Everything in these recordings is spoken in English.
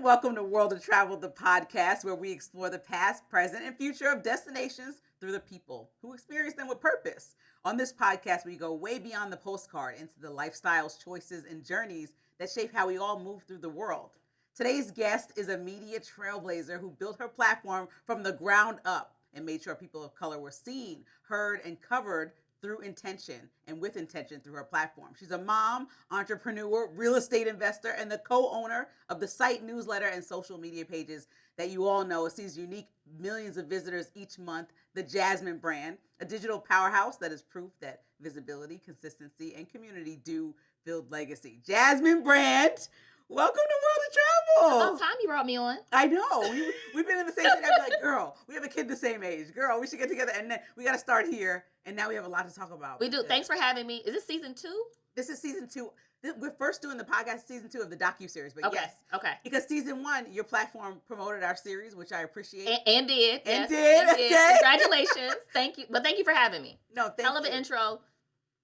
welcome to World of Travel, the podcast where we explore the past, present, and future of destinations through the people who experience them with purpose. On this podcast, we go way beyond the postcard into the lifestyles, choices, and journeys that shape how we all move through the world. Today's guest is a media trailblazer who built her platform from the ground up and made sure people of color were seen, heard, and covered through intention and with intention through her platform. She's a mom, entrepreneur, real estate investor, and the co-owner of the site, newsletter, and social media pages that you all know. It sees unique millions of visitors each month, the Jasmine Brand, a digital powerhouse that is proof that visibility, consistency, and community do build legacy. Jasmine Brand, welcome to World of Travel. About time you brought me on. I know. We've been in the same thing. I'm like, girl, we have a kid the same age. Girl, we should get together. And then we got to start here. And now we have a lot to talk about. We do. Thanks for having me. Is this season 2? This is season 2. We're first doing the podcast season 2 of the docu-series. But okay. Yes. Okay. Because season 1, your platform promoted our series, which I appreciate. And did. And yes, did. And did. Okay. Thank you. Thank you. But thank you for having me. No, thank you. Hell of an intro.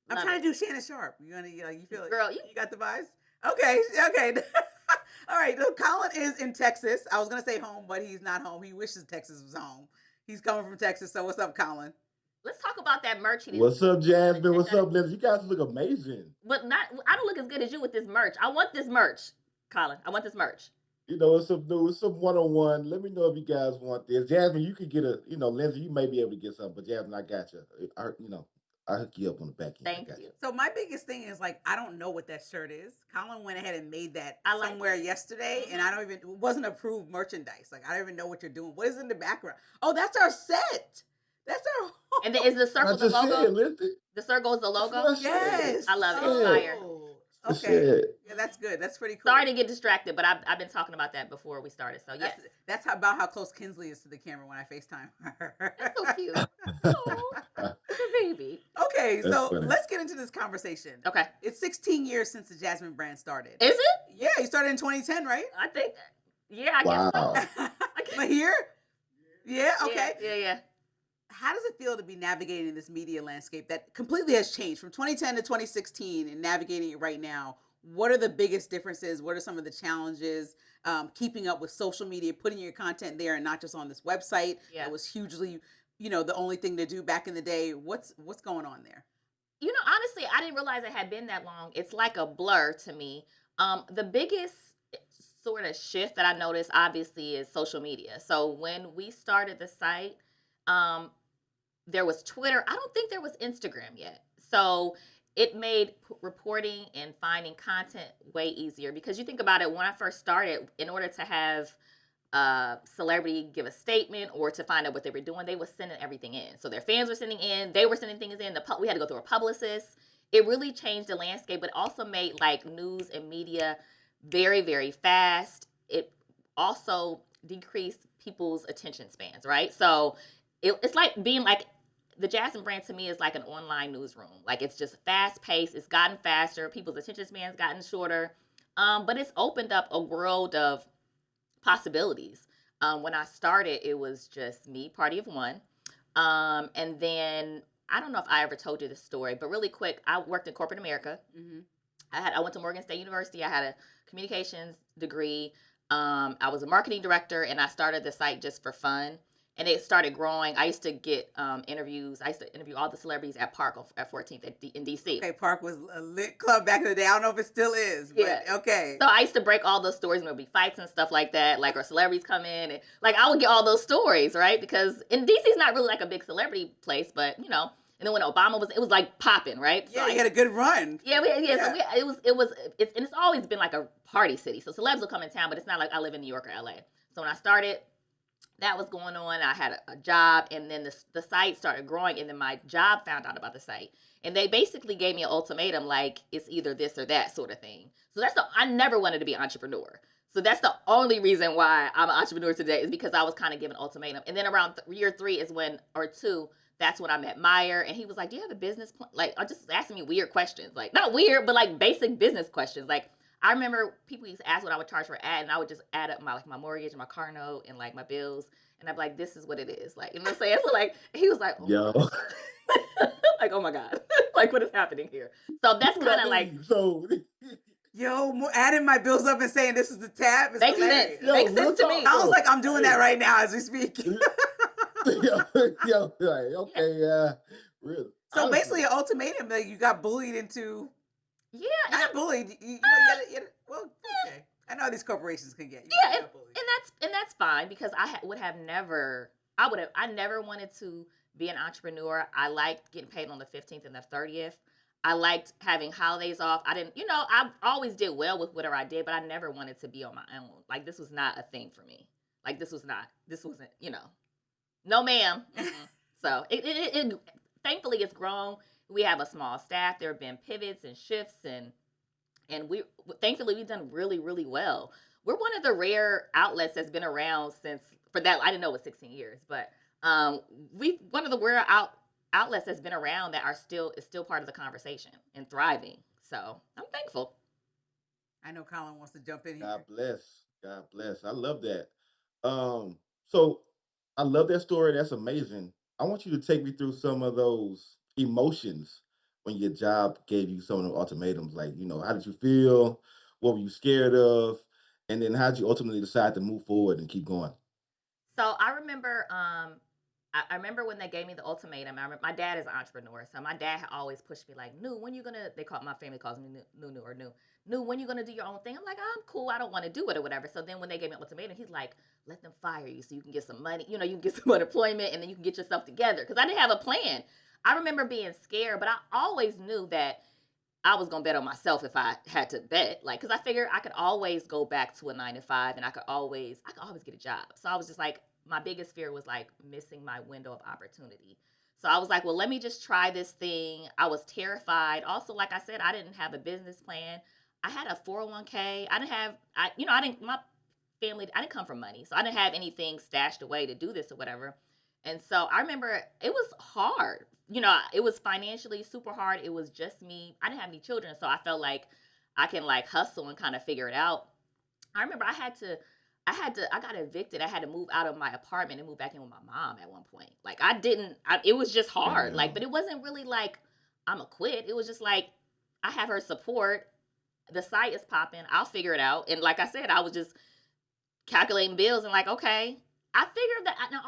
I'm trying to do Shannon Sharp. You feel it? Girl, you got the vibes? Okay. All right. So Kolyn is in Texas. I was going to say home, but he's not home. He wishes Texas was home. He's coming from Texas. So what's up, Kolyn? Let's talk about that merch. What's up, Jasmine? What's up, Lindsey? You guys look amazing. But I don't look as good as you with this merch. I want this merch, Kolyn. I want this merch. You know, it's some new, it's some one-on-one. Let me know if you guys want this. Jasmine, you could get Lindsey, you may be able to get something, but Jasmine, I got you. I hook you up on the back end. Thank you. So my biggest thing is I don't know what that shirt is. Kolyn went ahead and made that like somewhere yesterday, and it wasn't approved merchandise. I don't even know what you're doing. What is in the background? Oh, that's our set. That's our. And then is the circle the logo? Lindsey. The circle is the logo? Yes. I love it. It's fire. Okay. Yeah, that's good. That's pretty cool. Sorry to get distracted, but I've been talking about that before we started. So yes. That's about how close Kynsley is to the camera when I FaceTime her. That's so cute. Oh, baby. Okay, That's so funny. let's get into this conversation. Okay. It's 16 years since the Jasmine Brand started. Is it? Yeah, you started in 2010, right? I think. Yeah, I guess so. But here? Yeah, okay. Yeah. How does it feel to be navigating this media landscape that completely has changed from 2010 to 2016 and navigating it right now? What are the biggest differences? What are some of the challenges? Keeping up with social media, putting your content there and not just on this website. Yeah. That was hugely, the only thing to do back in the day. What's going on there? Honestly, I didn't realize it had been that long. It's like a blur to me. The biggest sort of shift that I noticed, obviously, is social media. So when we started the site, there was Twitter. I don't think there was Instagram yet. So it made reporting and finding content way easier because you think about it, when I first started, in order to have a celebrity give a statement or to find out what they were doing, they were sending everything in. So their fans were sending in, they were sending things in, we had to go through a publicist. It really changed the landscape, but also made news and media very, very fast. It also decreased people's attention spans, right? So it's like being the Jasmine Brand to me is like an online newsroom. It's just fast paced. It's gotten faster. People's attention spans gotten shorter. But it's opened up a world of possibilities. When I started, it was just me, party of one. And then I don't know if I ever told you this story, but really quick, I worked in corporate America. Mm-hmm. I went to Morgan State University. I had a communications degree. I was a marketing director, and I started the site just for fun. And it started growing. I used to get interviews. I used to interview all the celebrities at Park at 14th in D.C. Okay, Park was a lit club back in the day. I don't know if it still is, but yeah. Okay. So I used to break all those stories, and there would be fights and stuff like that, or celebrities come in. And, I would get all those stories, right? Because in D.C. is not really a big celebrity place, but, And then when Obama it was popping, right? Yeah, so you had a good run. Yeah, it's always been like a party city. So celebs will come in town, but it's not like I live in New York or LA. So when I started, that was going on. I had a job, and then the site started growing, and then my job found out about the site. And they basically gave me an ultimatum, it's either this or that sort of thing. So I never wanted to be an entrepreneur. So that's the only reason why I'm an entrepreneur today, is because I was kind of given an ultimatum. And then around year 3 is or 2, that's when I met Meyer, and he was like, do you have a business plan? Just asking me weird questions. Not weird, but basic business questions. I remember people used to ask what I would charge for an ad, and I would just add up my mortgage and my car note and my bills, and I'd be like, this is what it is. You know what I'm saying? So he was like, oh. Yo. Oh my God. What is happening here? So that's kind of So Adding my bills up and saying this is the tab is Makes hilarious. sense. Makes sense to me. Sounds like I'm doing that right now as we speak. Okay, really. So Honestly, basically, an ultimatum that you got bullied into. Yeah, and Not bullied. Well, okay. I know how these corporations can get. yeah, got bullied. and that's fine because would have never. I never wanted to be an entrepreneur. I liked getting paid on the 15th and the 30th. I liked having holidays off. I didn't, I always did well with whatever I did, but I never wanted to be on my own. Like this was not a thing for me. Like this wasn't, no ma'am. So it thankfully it's grown. We have a small staff. There have been pivots and shifts and we thankfully we've done really, really well. We're one of the rare outlets that's been around for that. I didn't know it was 16 years, but one of the rare outlets that's been around that is still part of the conversation and thriving. So I'm thankful. I know Kolyn wants to jump in here. God bless. God bless. I love that. So I love that story. That's amazing. I want you to take me through some of those emotions when your job gave you some of the ultimatums. Like, how did you feel? What were you scared of? And then how did you ultimately decide to move forward and keep going? So I remember, I remember when they gave me the ultimatum. My dad is an entrepreneur, so my dad had always pushed me like, "Nu, when you gonna?" My family calls me Nu or Nu. Nu, when you gonna do your own thing? I'm like, I'm cool. I don't want to do it or whatever. So then when they gave me an ultimatum, he's like, "Let them fire you so you can get some money. You can get some unemployment and then you can get yourself together." Because I didn't have a plan. I remember being scared, but I always knew that I was gonna bet on myself if I had to bet, like, because I figured I could always go back to a 9 to 5, and I could always get a job. So I was just like, my biggest fear was like missing my window of opportunity. So I was like, well, let me just try this thing. I was terrified. Also, like I said, I didn't have a business plan. I had a 401k. My family, I didn't come from money, so I didn't have anything stashed away to do this or whatever. And so I remember it was hard. It was financially super hard. It was just me. I didn't have any children, so I felt like I can like hustle and kind of figure it out. I remember I got evicted. I had to move out of my apartment and move back in with my mom at one point. Like it was just hard. Like, but it wasn't really like I'm a quit. It was just like I have her support. The site is popping. I'll figure it out. And like I said, I was just calculating bills and like, okay. I figured that, and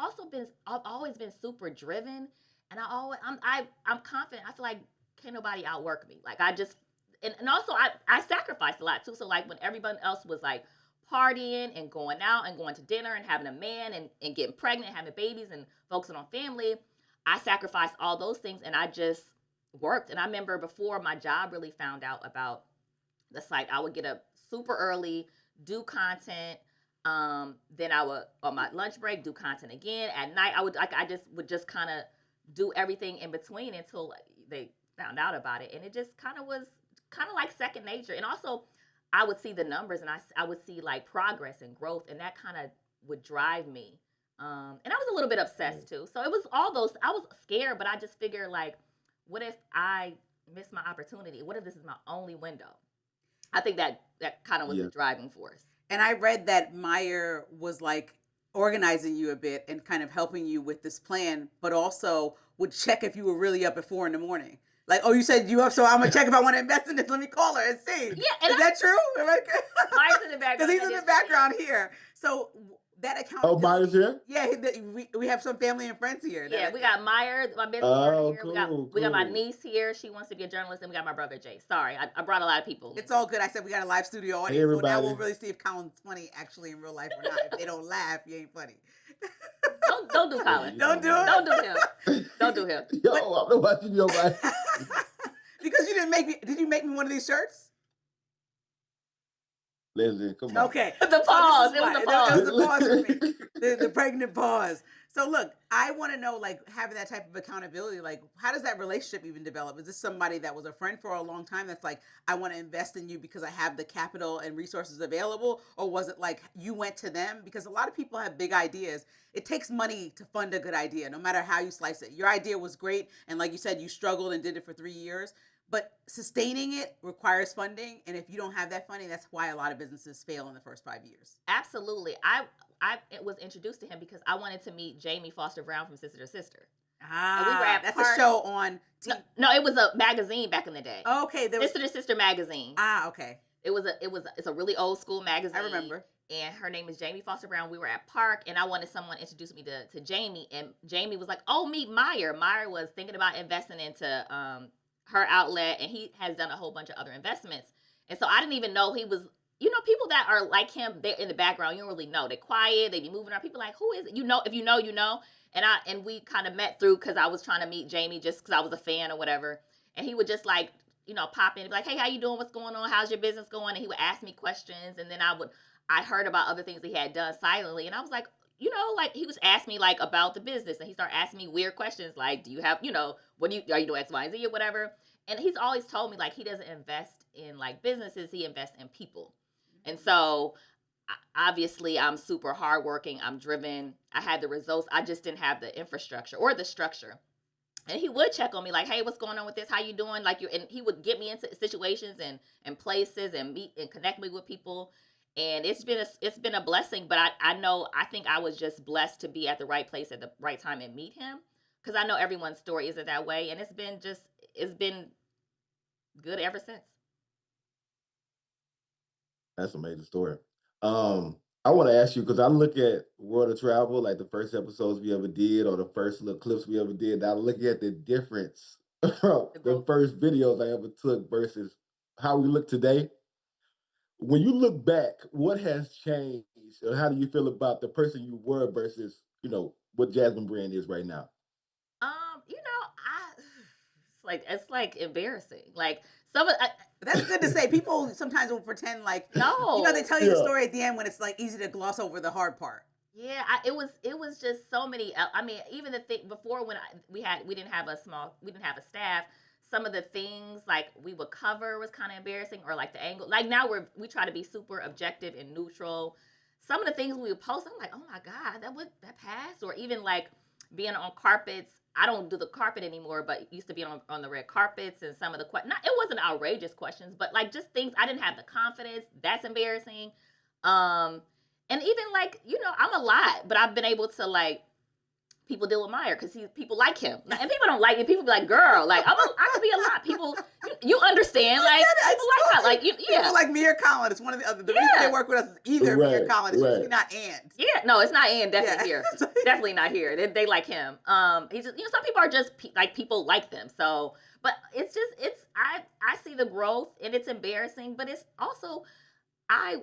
I've always been super driven, and I'm confident. I feel like can't nobody outwork me. Like and also I sacrificed a lot too. So like when everyone else was like partying and going out and going to dinner and having a man and getting pregnant, and having babies and focusing on family, I sacrificed all those things and I just worked. And I remember before my job really found out about the site, I would get up super early, do content. Then I would on my lunch break do content again. At night I would just kind of do everything in between until they found out about it, and it just kind of was kind of like second nature. And also I would see the numbers and I would see like progress and growth, and that kind of would drive me. And I was a little bit obsessed too. So it was all those. I was scared, but I just figured like, what if I miss my opportunity? What if this is my only window? I think that kind of was the driving force. And I read that Meyer was like organizing you a bit and kind of helping you with this plan, but also would check if you were really up at 4 a.m. Like, oh, you said you up, so I'm gonna check if I want to invest in this. Let me call her and see. Yeah, is that true? Meyer's in the background. Because he's in the background here. So that account. Oh, Meyer's here? Yeah, we have some family and friends here. Yeah, we got Meyer, my business partner here. Cool, we got my niece here. She wants to be a journalist, and we got my brother Jay. Sorry, I brought a lot of people. It's all good. I said we got a live studio audience, so now we'll really see if Kolyn's funny actually in real life or not. If they don't laugh, you ain't funny. Don't do Kolyn. Don't do it. Don't do him. Don't do him. Yo, I'm not watching your life. Because you didn't make me. Did you make me one of these shirts? Lindsey, come on. Okay. The pause. It was the pause. It was the pause for me. The pregnant pause. So look, I want to know, like, having that type of accountability, like, how does that relationship even develop? Is this somebody that was a friend for a long time that's like, I want to invest in you because I have the capital and resources available? Or was it like you went to them? Because a lot of people have big ideas. It takes money to fund a good idea, no matter how you slice it. Your idea was great. And like you said, you struggled and did it for 3 years. But sustaining it requires funding, and if you don't have that funding, that's why a lot of businesses fail in the first 5 years. Absolutely. I was introduced to him because I wanted to meet Jamie Foster Brown from Sister to Sister. And we were at that's a show on No, it was a magazine back in the day. Okay. Sister to Sister magazine. Okay. It's a really old school magazine. I remember. And her name is Jamie Foster Brown. We were at Park, and I wanted someone to introduce me to Jamie. And Jamie was like, "Oh, meet Meyer." Meyer was thinking about investing into her outlet, and he has done a whole bunch of other investments. And so I didn't even know he was. People that are like him, they're in the background. You don't really know. They're quiet. They be moving around. People are like, who is it? If you know, you know. And we kind of met through because I was trying to meet Jamie just because I was a fan or whatever. And he would just like, pop in and be like, "Hey, how you doing? What's going on? How's your business going?" And he would ask me questions, and then I heard about other things he had done silently, and I was like, he was asking me like about the business, and he started asking me weird questions like, "Do you have, are you doing X, Y, and Z or whatever?" And he's always told me like he doesn't invest in like businesses, he invests in people. And so obviously I'm super hardworking, I'm driven, I had the results, I just didn't have the infrastructure or the structure. And he would check on me like, "Hey, what's going on with this? How you doing?" And he would get me into situations and places and meet and connect me with people. And it's been a blessing, but I think I was just blessed to be at the right place at the right time and meet him, because I know everyone's story isn't that way, and it's been good ever since. That's an amazing story. I want to ask you because I look at World of Travel, like the first episodes we ever did, or the first little clips we ever did. And I look at the difference from The the growth. first videos I ever took versus how we look today. When you look back, what has changed, or how do you feel about the person you were versus, what Jasmine Brand is right now? I it's like embarrassing. Like some of But that's good to say. People sometimes will pretend like, no. they tell you the Yeah. story at the end when it's like easy to gloss over the hard part. Yeah, it was just so many. I mean, even the thing before when we didn't have a staff. Some of the things like we would cover was kind of embarrassing, or like the angle. Like now we try to be super objective and neutral. Some of the things we would post, I'm like, "Oh my god, that passed," or even like being on carpets. I don't do the carpet anymore, but used to be on the red carpets, and some of the not it wasn't outrageous questions, but like just things I didn't have the confidence. That's embarrassing. Um, and even like I'm a lot, but I've been able to like people deal with Meyer because people like him, and people don't like it. People be like, "Girl, like I could be a lot." People, you understand? Like people like that, like yeah, People like me or Colin. It's one of the other. The reason they work with us is either me or Right, Colin. It's usually right. not and. yeah. No, it's not Ian. Definitely Yeah. here. Definitely not here. They like him. He's just some people are just like people like them. So, but I see the growth, and it's embarrassing, but it's also I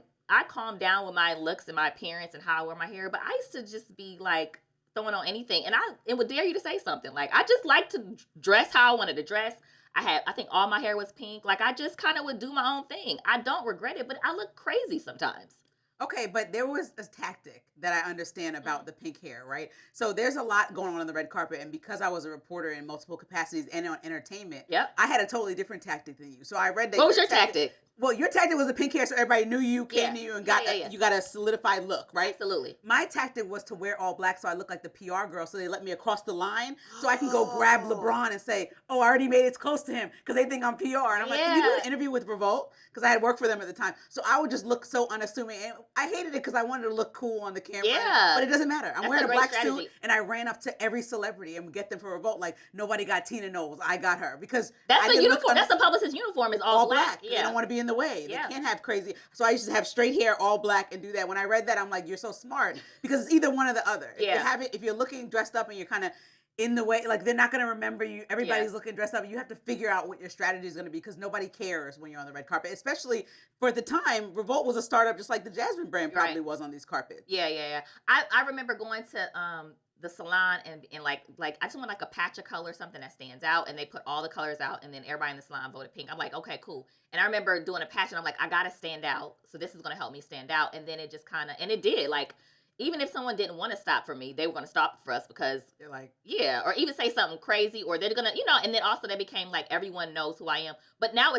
calm down with my looks and my appearance and how I wear my hair. But I used to just be like throwing on anything, and it would dare you to say something. Like I just like to dress how I wanted to dress. I think all my hair was pink. Like I just kind of would do my own thing. I don't regret it, but I look crazy sometimes. Okay, but there was a tactic that I understand about the pink hair, right? So there's a lot going on the red carpet, and because I was a reporter in multiple capacities and on entertainment, Yep. I had a totally different tactic than you. So I read that. What was your tactic? Well, your tactic was the pink hair, so everybody knew you, came to you, and you got a solidified look, right? Absolutely. My tactic was to wear all black, so I look like the PR girl, so they let me across the line, so I can go grab LeBron and say, "Oh, I already made it close to him," because they think I'm PR, and I'm like, "Can you do an interview with Revolt?" Because I had worked for them at the time, so I would just look so unassuming, and I hated it because I wanted to look cool on the camera. Yeah. But it doesn't matter. I'm That's wearing a a great black strategy. suit, and I ran up to every celebrity and would get them for Revolt. Like nobody got Tina Knowles, I got her because That's I the didn't look uniform. That's the publicist uniform. Is all black. They Yeah. don't want to be in the way. Yeah. They can't have crazy. So I used to have straight hair, all black, and do that. When I read that, I'm like, you're so smart because it's either one or the other. If you Yeah. have it, if you're looking dressed up and you're kind of in the way, like they're not going to remember you. Everybody's looking dressed up. You have to figure out what your strategy is going to be because nobody cares when you're on the red carpet, especially for the time. Revolt was a startup just like the Jasmine Brand probably Right. was on these carpets. Yeah. I remember going to the salon and like I just want like a patch of color, something that stands out, and they put all the colors out, and then everybody in the salon voted pink. I'm like, okay, cool. And I remember doing a patch, and I'm like, I gotta stand out, so this is gonna help me stand out. And then it just kind of, and it did. Like, even if someone didn't want to stop for me, they were gonna stop for us because They're like, yeah, or even say something crazy, or they're gonna, and then also they became like everyone knows who I am. But now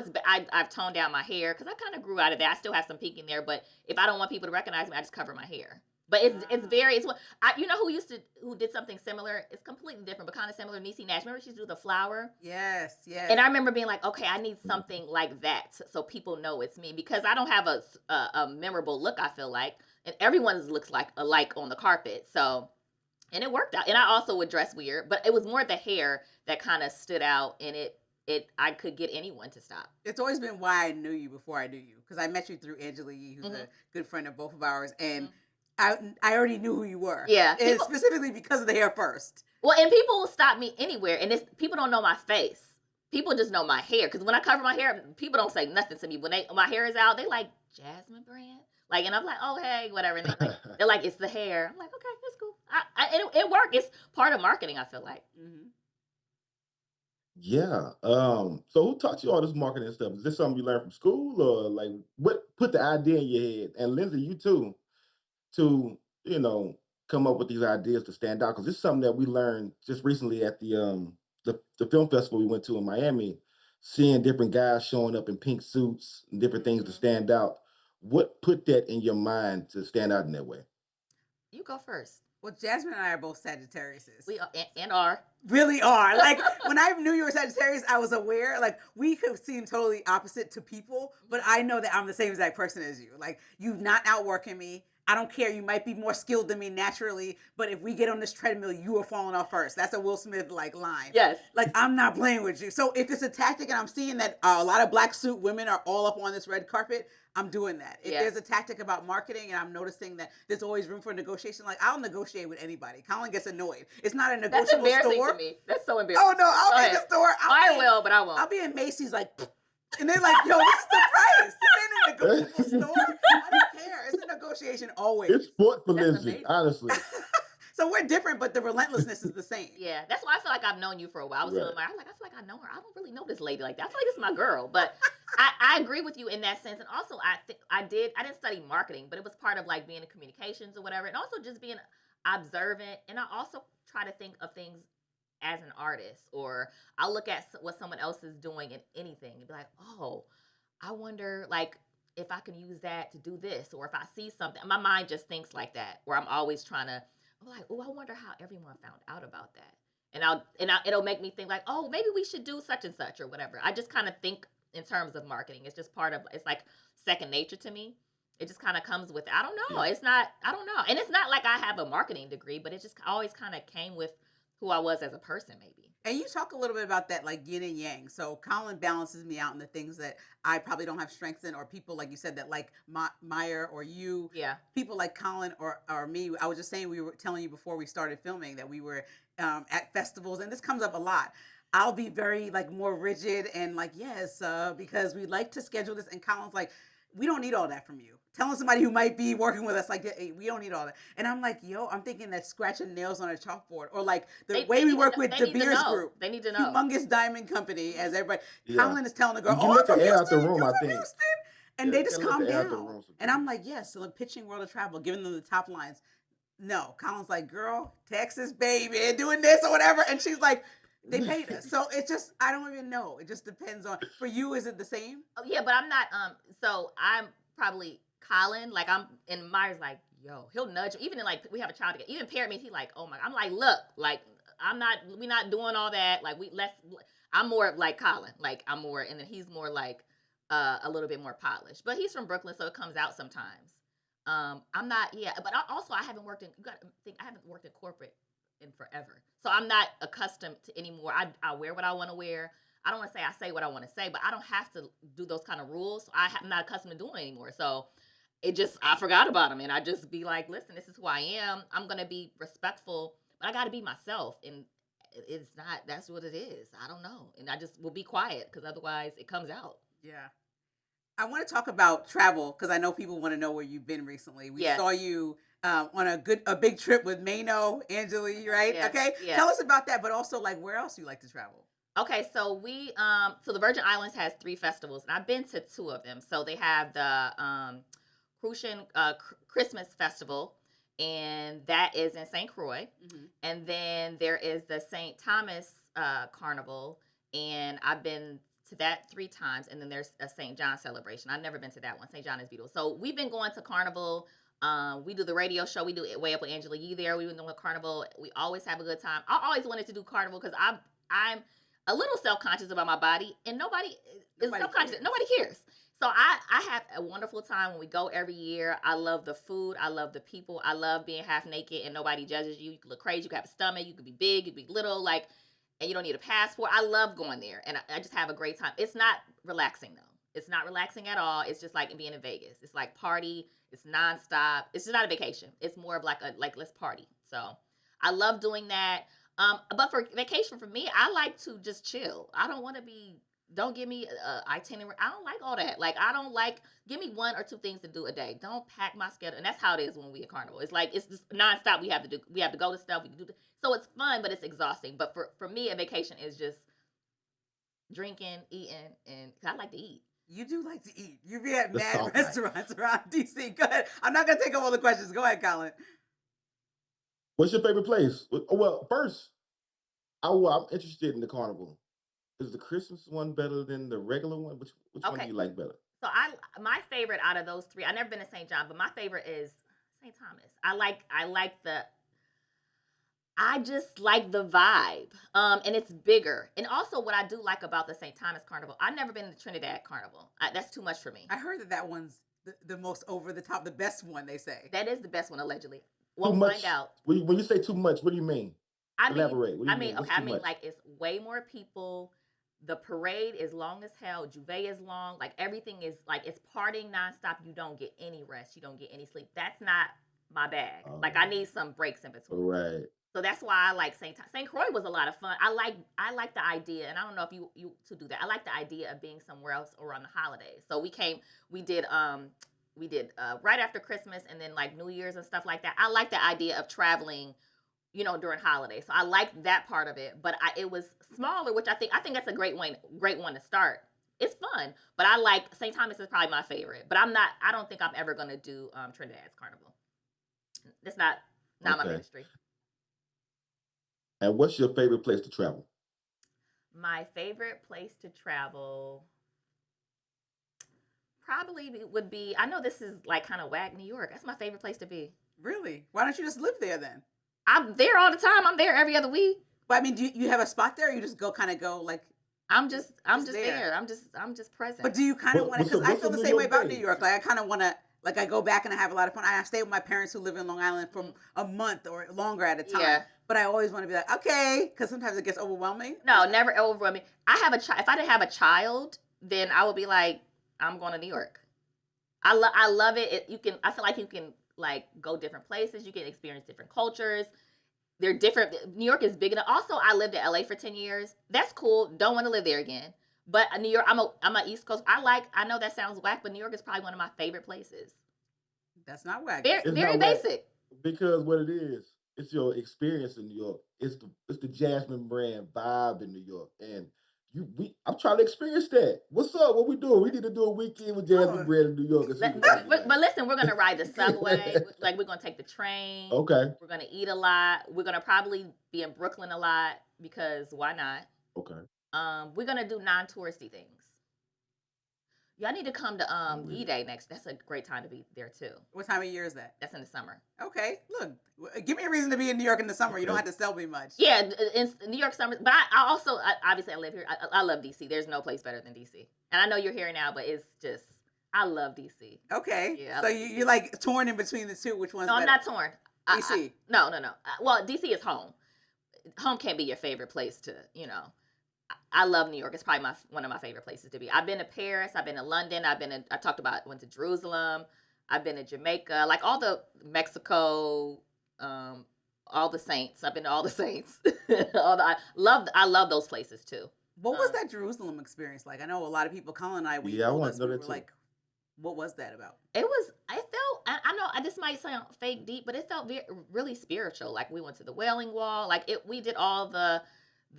I've toned down my hair because I kind of grew out of that. I still have some pink in there, but if I don't want people to recognize me, I just cover my hair. But it's what who did something similar. It's completely different, but kind of similar. Niecy Nash, remember she used to do the flower? yes. And I remember being like, okay, I need something like that so people know it's me because I don't have a memorable look. I feel like, and everyone's looks like alike on the carpet. So, and it worked out. And I also would dress weird, but it was more the hair that kind of stood out, and it I could get anyone to stop. It's always been why I knew you before I knew you, because I met you through Angela Yee, who's a good friend of both of ours, and I already knew who you were. Yeah, and specifically because of the hair first. Well, and people will stop me anywhere, and people don't know my face. People just know my hair, because when I cover my hair, people don't say nothing to me. When my hair is out, they like, Jasmine Brand, like, and I'm like, oh hey, whatever, and they're like, it's the hair. I'm like, okay, that's cool. It worked. It's part of marketing, I feel like. Yeah. So who taught you all this marketing stuff? Is this something you learned from school, or like what put the idea in your head? And Lindsay, you too, to come up with these ideas to stand out, because this is something that we learned just recently at the film festival we went to in Miami, seeing different guys showing up in pink suits and different things to stand out. What put that in your mind to stand out in that way? You go first. Well, Jasmine and I are both Sagittariuses. We are, and are. Really are. Like, when I knew you were Sagittarius, I was aware, like, we could seem totally opposite to people, but I know that I'm the same exact person as you. Like, you've not outworking me. I don't care. You might be more skilled than me naturally, but if we get on this treadmill, you are falling off first. That's a Will Smith like line. Yes. Like, I'm not playing with you. So if it's a tactic and I'm seeing that a lot of black suit women are all up on this red carpet, I'm doing that. If there's a tactic about marketing and I'm noticing that there's always room for negotiation, like, I'll negotiate with anybody. Kolyn gets annoyed. It's not a negotiable store. That's embarrassing to me. That's so embarrassing. Oh no, I'll be in the store. I will, but I won't. I'll be in Macy's like, and they're like, yo, this is the price. This ain't a negotiable store. I don't care. It's a negotiation always. It's sport for That's Lindsay, amazing. honestly. So we're different, but the relentlessness is the same. Yeah, that's why I feel like I've known you for a while. I was telling I feel like I know her. I don't really know this lady like that. I feel like it's my girl, but I agree with you in that sense. And also, I didn't study marketing, but it was part of like being in communications or whatever, and also just being observant. And I also try to think of things as an artist, or I'll look at what someone else is doing in anything and be like, oh, I wonder like if I can use that to do this, or if I see something. My mind just thinks like that, where I'm always trying to. I'm like, oh, I wonder how everyone found out about that. And it'll make me think like, oh, maybe we should do such and such or whatever. I just kind of think in terms of marketing. It's just part of, it's like second nature to me. It just kind of comes with, I don't know. It's not, I don't know. And it's not like I have a marketing degree, but it just always kind of came with who I was as a person, maybe. And you talk a little bit about that, like yin and yang. So Kolyn balances me out in the things that I probably don't have strengths in, or people, like you said, that like Meyer or you. Yeah. People like Kolyn or me. I was just saying, we were telling you before we started filming that we were at festivals, and this comes up a lot. I'll be very like more rigid and like, yes, because we like to schedule this. And Kolyn's like, we don't need all that from you. Telling somebody who might be working with us, like, hey, we don't need all that. And I'm like, yo, I'm thinking that scratching nails on a chalkboard, or like the way we work with De Beers Group. They need to know. Humongous diamond company, as everybody. Yeah. Kolyn is telling the girl, You oh, let I'm from the air Houston, out the room, you're I from think. Houston. And Yeah, they just let calm the air out the down. room And I'm like, yes, so like pitching World of Travel, giving them the top lines. No, Kolyn's like, girl, Texas, baby, doing this or whatever. And she's like, they paid us. So it's just, I don't even know. It just depends on, for you, is it the same? Oh, yeah, but I'm not, so I'm probably Kolyn, like and Meyer's like, yo, he'll nudge, even in like, we have a child together, even parent me, he like, oh my, I'm like, look, like, we're not doing all that, like, I'm more like Kolyn, like, I'm more, and then he's more like, a little bit more polished, but he's from Brooklyn, so it comes out sometimes. I'm not, but I haven't worked I haven't worked in corporate in forever, so I'm not accustomed to anymore. I wear what I want to wear. I don't want to say I say what I want to say, but I don't have to do those kind of rules. So I'm not accustomed to doing it anymore. So I forgot about them, and I just be like, listen, this is who I am. I'm going to be respectful, but I got to be myself. And it's not, that's what it is. I don't know. And I just will be quiet, because otherwise it comes out. Yeah. I want to talk about travel, because I know people want to know where you've been recently. We saw you on a big trip with Mano, Angela, right? Yes, Okay. yes. Tell us about that, but also like where else you like to travel. Okay, so so the Virgin Islands has 3 festivals, and I've been to 2 of them. So they have the Crucian Christmas Festival, and that is in St. Croix. Mm-hmm. And then there is the St. Thomas Carnival, and I've been to that 3 times. And then there's a St. John celebration. I've never been to that one. St. John is beautiful. So we've been going to Carnival. We do the radio show. We do it Way Up with Angela Yee there. We've been doing Carnival. We always have a good time. I always wanted to do Carnival because I'm a little self-conscious about my body, and nobody is self-conscious. Nobody cares. So I have a wonderful time when we go every year. I love the food. I love the people. I love being half naked and nobody judges you. You can look crazy. You can have a stomach. You could be big. You can be little. Like, and you don't need a passport. I love going there, and I just have a great time. It's not relaxing though. It's not relaxing at all. It's just like being in Vegas. It's like party. It's nonstop. It's just not a vacation. It's more of like let's party. So I love doing that. But for vacation for me, I like to just chill. I don't want to be. Don't give me itinerary. I don't like all that. Like I don't like. Give me one or two things to do a day. Don't pack my schedule. And that's how it is when we at Carnival. It's like it's just nonstop. We have to do. We have to go to stuff. We can do. So it's fun, but it's exhausting. But for me, a vacation is just drinking, eating, and 'cause I like to eat. You do like to eat. You be at The mad salt life. restaurants around DC. Go ahead. I'm not gonna take up all the questions. Go ahead, Kolyn. What's your favorite place? Well, first, I'm interested in the carnival. Is the Christmas one better than the regular one? Which one do Okay. you like better? So my favorite out of those three. I've never been to St. John, but my favorite is St. Thomas. I just like the vibe. And it's bigger. And also what I do like about the St. Thomas Carnival, I've never been to Trinidad Carnival. That's too much for me. I heard that one's the most over the top, the best one, they say. That is the best one allegedly. Too We'll much. find out. When you say too much, what do you mean? I mean, Elaborate. What do you mean? What's okay, I too mean, much? like it's way more people. The parade is long as hell. Juve is long. Like everything is like it's partying nonstop. You don't get any rest. You don't get any sleep. That's not my bag. Like I need some breaks in between. Right. So that's why I like St. Croix was a lot of fun. I like the idea, and I don't know if you to do that. I like the idea of being somewhere else around the holidays. So we did right after Christmas and then like New Year's and stuff like that. I like the idea of traveling, during holidays. So I like that part of it. But it was smaller, which I think that's a great one to start. It's fun, but I like St. Thomas is probably my favorite. But I don't think I'm ever gonna do Trinidad's Carnival. It's not my Okay. ministry. And what's your favorite place to travel? My favorite place to travel probably would be, I know this is like kind of whack, New York. That's my favorite place to be. Really? Why don't you just live there then? I'm there all the time. I'm there every other week. But I mean, do you have a spot there, or you just go like? I'm just Just there. there. I'm just present. But do you kind of want to? What's a- Because I what's feel a the New same way York about day? New York. Like I kind of want to. Like I go back and I have a lot of fun. I stay with my parents who live in Long Island for a month or longer at a time. Yeah. But I always want to be like, okay, because sometimes it gets overwhelming. No, never overwhelming. I have a child. If I didn't have a child, then I would be like, I'm going to New York. I love it. I feel like you can like go different places. You can experience different cultures. They're different. New York is big enough. Also, I lived in LA for 10 years. That's cool. Don't want to live there again. But New York, I'm a East Coast. I know that sounds whack, but New York is probably one of my favorite places. That's not whack. Very, It's very not whack. basic. Because what it is, it's your experience in New York. It's the Jasmine Brand vibe in New York, and I'm trying to experience that. What's up? What we doing? We need to do a weekend with Jasmine Oh. Brand in New York. And see what that's like. But listen, we're gonna ride the subway. Like we're gonna take the train. Okay. We're gonna eat a lot. We're gonna probably be in Brooklyn a lot because why not? Okay. We're gonna do non-touristy things. Y'all need to come to Really? E-Day next. That's a great time to be there too. What time of year is that? That's in the summer. Okay, look, give me a reason to be in New York in the summer. You don't Okay. have to sell me much. Yeah, in New York summer. But I also obviously I live here. I love DC. There's no place better than DC. And I know you're here now, but it's just I love DC. Okay, Yeah, I so like you're like torn in between the two. Which one's No, I'm better? not torn. DC. No. Well, DC is home. Home can't be your favorite place to. I love New York. It's probably one of my favorite places to be. I've been to Paris. I've been to London. Went to Jerusalem. I've been to Jamaica. Like all the Mexico, all the saints. I've been to all the saints. I love those places too. What was that Jerusalem experience like? I know a lot of people. Colin and I. We Yeah, I told want us to know we that were too. like, what was that about? I felt, I know this might sound fake deep, but it felt really spiritual. Like we went to the Wailing Wall. We did all the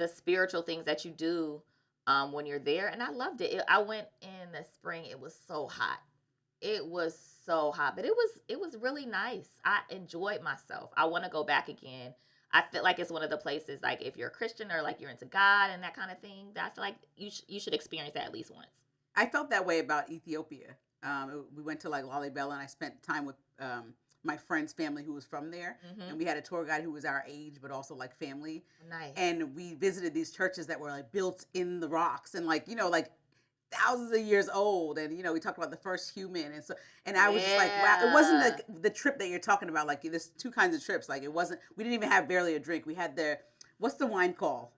spiritual things that you do when you're there. And I loved it. I went in the spring. It was so hot. It was so hot, but it was really nice. I enjoyed myself. I want to go back again. I feel like it's one of the places, like if you're a Christian or like you're into God and that kind of thing, that I feel like you should experience that at least once. I felt that way about Ethiopia. We went to like Lalibela, and I spent time with my friend's family who was from there, and we had a tour guide who was our age, but also like family. Nice. And we visited these churches that were like built in the rocks, and like like thousands of years old. And we talked about the first human, and I was just like, wow, it wasn't like the trip that you're talking about. Like there's two kinds of trips. Like it wasn't. We didn't even have barely a drink. We had what's the wine called?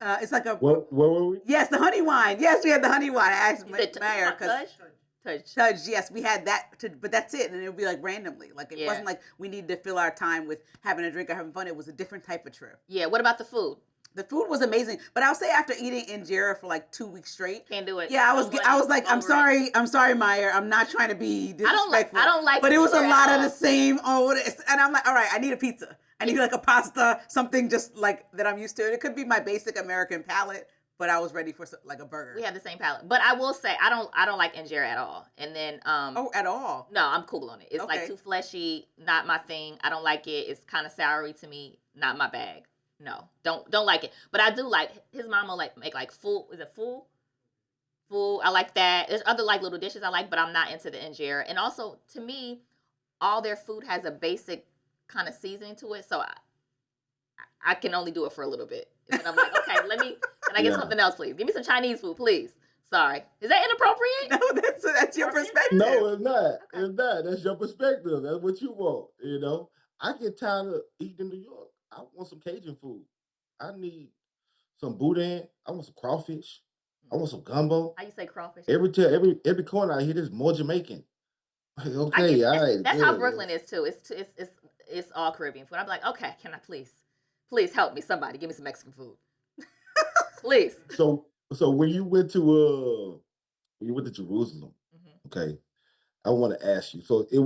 It's like a Where were we? yes, the honey wine. Yes, we had the honey wine. I asked You said Mayor because touch. yes, we had that. But that's it, and it would be like randomly. Like it Yeah. wasn't like we needed to fill our time with having a drink or having fun. It was a different type of trip. Yeah. What about the food? The food was amazing, but I'll say after eating injera for like 2 weeks straight, Can't do it. yeah, I was like, I'm sorry, Meyer, I'm not trying to be disrespectful. I don't like but it was a injera lot at of all. the same. And I'm like, all right, I need a pizza. I need like a pasta, something just like that I'm used to. It could be my basic American palate, but I was ready for like a burger. We have the same palate, but I will say I don't like injera at all. And then Oh, at all? no, I'm cool on it. It's Okay. like too fleshy, not my thing. I don't like it. It's kind of soury to me, not my bag. No, don't like it. But I do like his mama make like full. Is it full? Full. I like that. There's other like little dishes I like, but I'm not into the injera. And also to me, all their food has a basic kind of seasoning to it, so I can only do it for a little bit. And then I'm like, okay, can I get Yeah. something else, please? Give me some Chinese food, please. Sorry. Is that inappropriate? No, that's your perspective. No, it's not. Okay. It's not. That's your perspective. That's what you want. You know, I get tired of eating in New York. I want some Cajun food. I need some boudin. I want some crawfish. I want some gumbo. How you say crawfish? Every corner I hear there's more Jamaican. Like, okay, all right. That's how good. Brooklyn is too. It's all Caribbean food. I'm like, okay, can I please help me? Somebody give me some Mexican food, please. So when you went to Jerusalem, Mhm. okay, I want to ask you. So this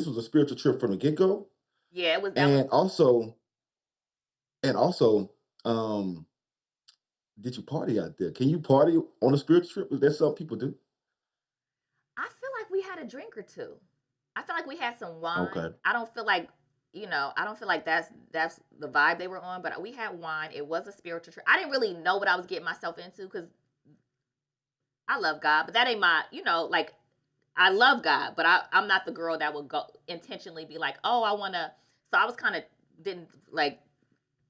was a spiritual trip from the get go, Yeah, it was. and also, did you party out there? Can you party on a spiritual trip? Is that something people do? I feel like we had a drink or two. I feel like we had some wine. Okay. I don't feel like that's the vibe they were on, but we had wine. It was a spiritual trip. I didn't really know what I was getting myself into because I love God, but that ain't my, like I love God, but I'm not the girl that would go intentionally be like, oh, I want to. So I was kind of didn't like,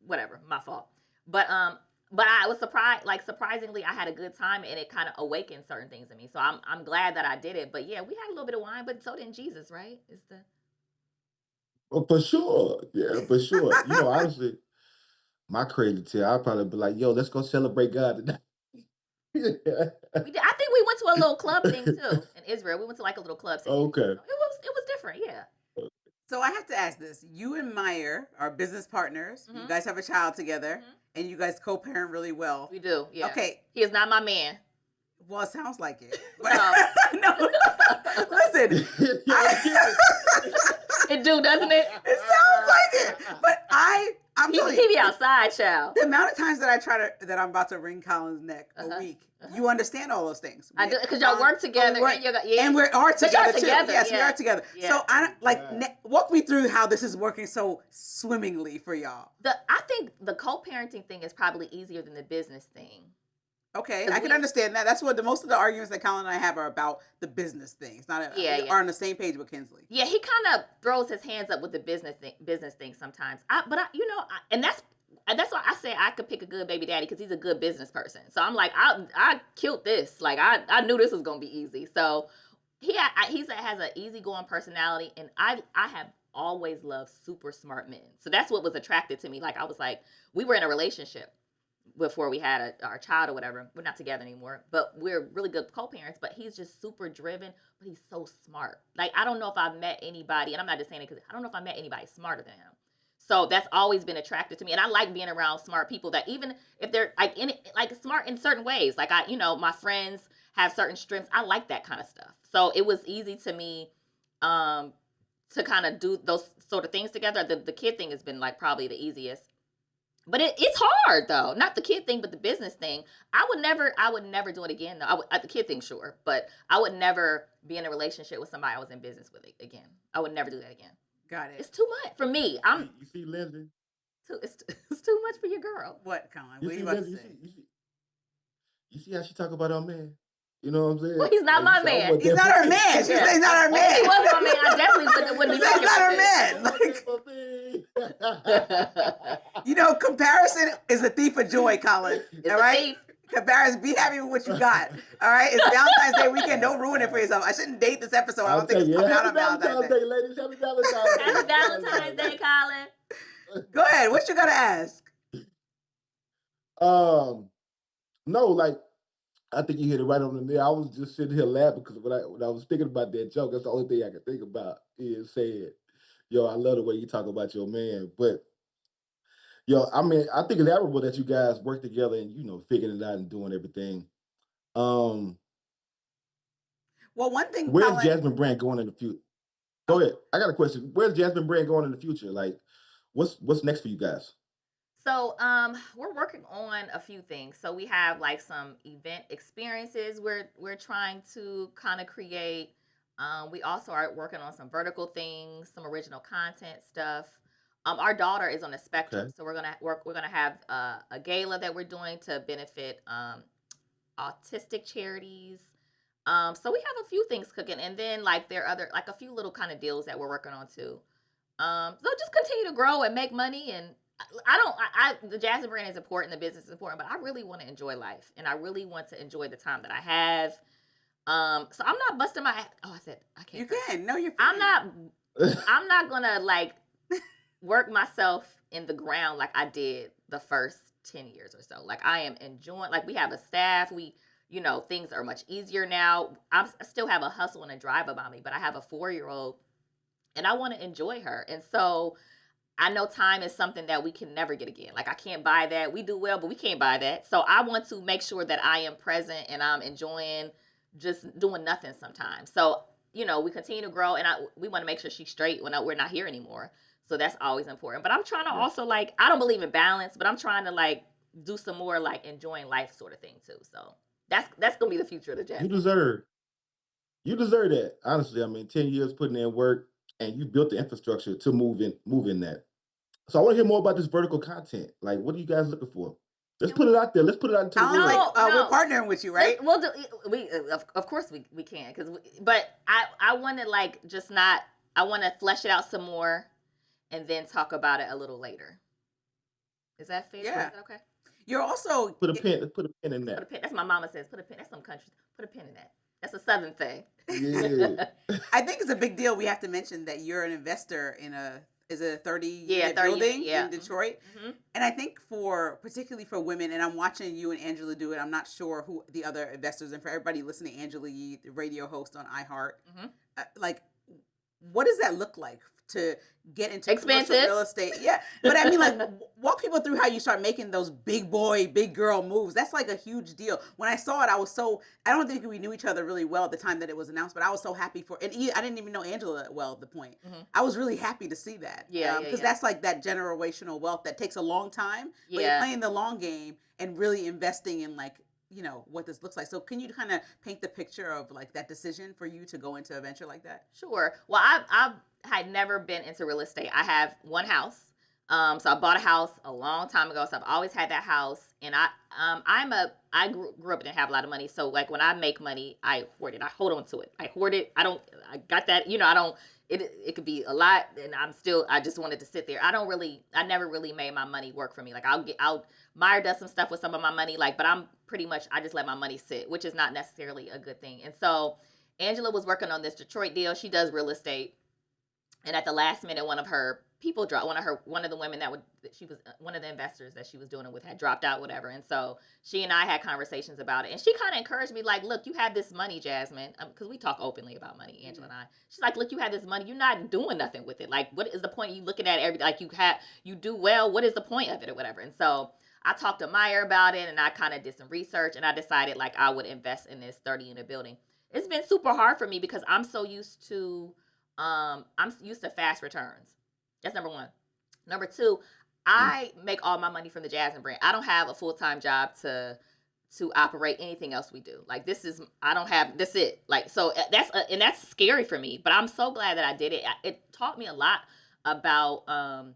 whatever, my fault. But I was surprised, like surprisingly, I had a good time and it kind of awakened certain things in me. So I'm glad that I did it. But yeah, we had a little bit of wine, but so didn't Jesus, right? Oh, for sure. Yeah, for sure. Honestly, my crazy tail, I'd probably be like, yo, let's go celebrate God tonight. We did. I think we went to a little club thing too in Israel. We went to like a little club thing. Okay. It was different, yeah. So I have to ask this. You and Meyer are business partners. You Mhm. guys have a child together, Mhm. and you guys co-parent really well. We do, yeah. Okay. He is not my man. Well, it sounds like it. No. No. Listen. It do, doesn't it? It sounds like it. But I'm telling He you, be outside, child. the amount of times that that I'm about to wring Kolyn's neck a week, you understand all those things. I do, because y'all work together. And we are But y'all together too. together, Yes, we yeah. are together. Yeah. So walk me through how this is working so swimmingly for y'all. I think the co-parenting thing is probably easier than the business thing. Okay, 'Cause I can understand that. That's what most of the arguments that Kolyn and I have are about the business things. Not we are on the same page with Kynsley. Yeah, he kind of throws his hands up with the business thing sometimes. And that's why I say I could pick a good baby daddy because he's a good business person. So I'm like, I killed this. Like I knew this was gonna be easy. So he has an easygoing personality, and I have always loved super smart men. So that's what was attracted to me. Like I was like, we were in a relationship before we had our child or whatever. We're not together anymore, but we're really good co-parents. But he's just super driven, but he's so smart. Like I don't know if I've met anybody, and I'm not just saying it because I don't know if I met anybody smarter than him. So that's always been attractive to me, and I like being around smart people that even if they're like smart in certain ways. Like my friends have certain strengths. I like that kind of stuff. So it was easy to me to kind of do those sort of things together. The kid thing has been like probably the easiest. But it's hard though. Not the kid thing, but the business thing. I would never do it again though. The kid thing, sure, but I would never be in a relationship with somebody I was in business with again. I would never do that again. Got it. It's too much for me. You see, Lindsey? It's too much for your girl. What, Kolyn? You What are see, you about to Lindsey? say? You see how she talk about our man? You know what I'm saying? Well, he's not my man. He's not her man. She said he's not her man. If he was my man, I definitely wouldn't be He's not her man. Comparison is a thief of joy, Kolyn. It's all a right? thief. Comparison, be happy with what you got. All right? It's Valentine's Day weekend. Don't ruin it for yourself. I shouldn't date this episode. I don't think it's coming out on Valentine's Day. Ladies. Happy Valentine's Day. Happy Valentine's Day, Kolyn. Go ahead. What you got to ask? Um, no, like I think you hit it right on the nail. I was just sitting here laughing because when I was thinking about that joke, that's the only thing I could think about is saying, "Yo, I love the way you talk about your man." But yo, I mean, I think it's admirable that you guys work together and figuring it out and doing everything. Um, Well, one thing, where's Colin. Jasmine Brand going in the future? Go Oh, ahead. I got a question. Where's Jasmine Brand going in the future? Like, what's next for you guys? So, we're working on a few things. So we have like some event experiences we're trying to kind of create. We also are working on some vertical things, some original content stuff. Our daughter is on the spectrum, Okay. so we're gonna have a gala that we're doing to benefit autistic charities. So we have a few things cooking, and then like there are other like a few little kind of deals that we're working on too. So just continue to grow and make money. And I don't, the Jasmine brand is important, the business is important, but I really want to enjoy life, and I really want to enjoy the time that I have. So I'm not busting my. Oh, I said I can't. You curse. can. No, you're I'm fine. not. I'm not gonna like work myself in the ground like I did the first 10 years or so. Like I am enjoying. Like we have a staff. Things are much easier now. I still have a hustle and a drive about me, but I have a 4-year-old, and I want to enjoy her. And so I know time is something that we can never get again. Like I can't buy that. We do well, but we can't buy that. So I want to make sure that I am present and I'm enjoying just doing nothing sometimes. So, we continue to grow, and we want to make sure she's straight when we're not here anymore. So that's always important. But I'm trying to Yeah. also like, I don't believe in balance, but I'm trying to like do some more like enjoying life sort of thing too. So that's gonna be the future of the You Jazz. deserve you deserve that. Honestly, I mean, 10 years putting in work, and you built the infrastructure to move in that. So I want to hear more about this vertical content. Like, what are you guys looking for? Let's put it out there. Let's put it out into the Colin's world. like, No, we're no. partnering with you, right? We'll do. Of course we can, but I want to like just not. I want to flesh it out some more, and then talk about it a little later. Is that fair? Yeah. Is that okay? You're also Put a pin in Put a that. pin. That's my mama says. Put a pin. That's some country. Put a pin in that. That's a Southern thing. Yeah. I think it's a big deal. We have to mention that you're an investor in a 30 unit 30 building yeah. in Detroit. Mm-hmm. And I think particularly for women, and I'm watching you and Angela do it. I'm not sure who the other investors, and for everybody listening, Angela Yee, the radio host on iHeart, like, what does that look like to get into commercial Expensive. real estate? Yeah, but I mean, like, walk people through how you start making those big boy, big girl moves. That's like a huge deal. When I saw it, I don't think we knew each other really well at the time that it was announced, but I was so happy I didn't even know Angela well at the point. I was really happy to see that. Yeah, because that's like that generational wealth that takes a long time, but you're playing the long game and really investing in like, what this looks like. So can you kind of paint the picture of like that decision for you to go into a venture like that? Sure. Well, I had never been into real estate. I have one house. So I bought a house a long time ago. So I've always had that house, and I grew up and didn't have a lot of money. So like when I make money, I hoard it. I hold on to it. I hoard it. I got that. I don't. It could be a lot, and I just wanted to sit there. I never really made my money work for me. Like Meyer does some stuff with some of my money, but I'm pretty much, I just let my money sit, which is not necessarily a good thing. And so Angela was working on this Detroit deal. She does real estate. And at the last minute, one of her people dropped, one of the women she was one of the investors that she was doing it with had dropped out, whatever. And so she and I had conversations about it. And she kind of encouraged me, like, look, you have this money, Jasmine, because we talk openly about money, Angela and I. She's like, look, you have this money. You're not doing nothing with it. Like, what is the point of you looking at it like you do well? What is the point of it or whatever? And so I talked to Meyer about it, and I kind of did some research, and I decided like I would invest in this 30-unit building. It's been super hard for me because I'm used to fast returns. That's number one. Number two, I make all my money from the Jasmine brand. I don't have a full-time job to operate anything else we do. Like this is it. Like, so that's scary for me, but I'm so glad that I did it. It taught me a lot about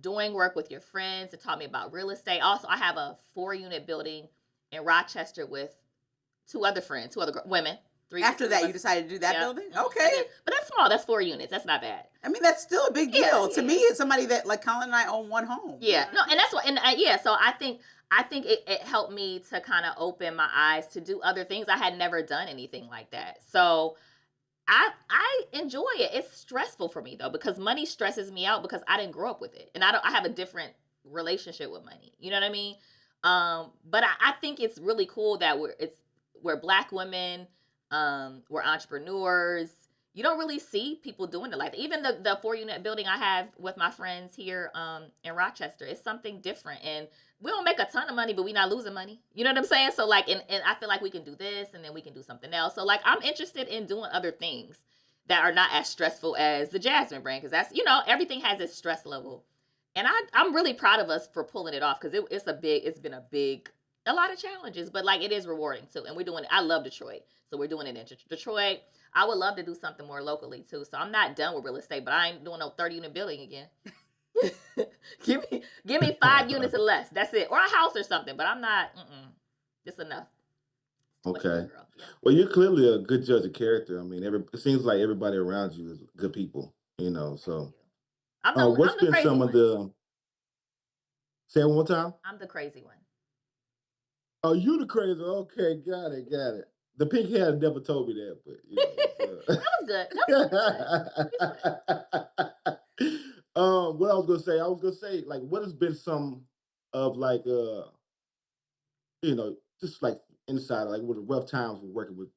doing work with your friends. It taught me about real estate. Also, I have a 4-unit building in Rochester with two other women. After that, you decided to do that building? Okay. But that's small. That's 4 units. That's not bad. I mean, that's still a big deal. To me, it's somebody that, like Kolyn and I own one home. Yeah. No, and that's what, so I think it helped me to kind of open my eyes to do other things. I had never done anything like that. So I enjoy it. It's stressful for me though, because money stresses me out because I didn't grow up with it. And I have a different relationship with money. You know what I mean? But I think it's really cool that we're Black women, we're entrepreneurs. You don't really see people doing it like that. Even the 4 unit building I have with my friends here in Rochester, it's something different. And we don't make a ton of money, but we're not losing money. You know what I'm saying? So like, and I feel like we can do this and then we can do something else. So like, I'm interested in doing other things that are not as stressful as the Jasmine Brand, because that's, everything has its stress level. And I'm really proud of us for pulling it off, because it's been a lot of challenges, but like, it is rewarding too. And we're doing it. I love Detroit. So we're doing it in Detroit. I would love to do something more locally too. So I'm not done with real estate, but I ain't doing no 30-unit building again. give me 5 units or less. That's it. Or a house or something, but I'm not, it's enough. Too much for Okay. a girl. Yeah. Well, you're clearly a good judge of character. I mean, it seems like everybody around you is good people, Thank so. you. I'm What's the been crazy some of one. the, say it one more time? I'm the crazy one. Oh, you the crazy. Okay, got it, got it. The pink hair never told me that, but That was good. That was good. what I was gonna say, like, what has been some of like, just like inside, like, what the rough times with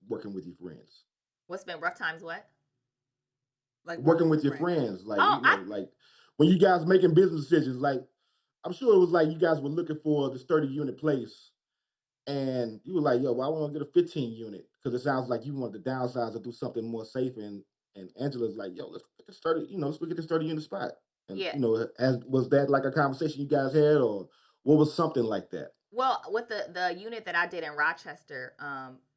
working with your friends, What's been rough times? What? Like working working with with your friends. friends, like, Oh, like when you guys making business decisions, like, I'm sure it was like you guys were looking for this 30-unit place. And you were like, yo, well, I want to get a 15 unit because it sounds like you want to downsize or do something more safe. And Angela's like, yo, let's get this 30, let's look at this 30-unit spot. And, yeah. was that like a conversation you guys had, or what was something like that? Well, with the unit that I did in Rochester,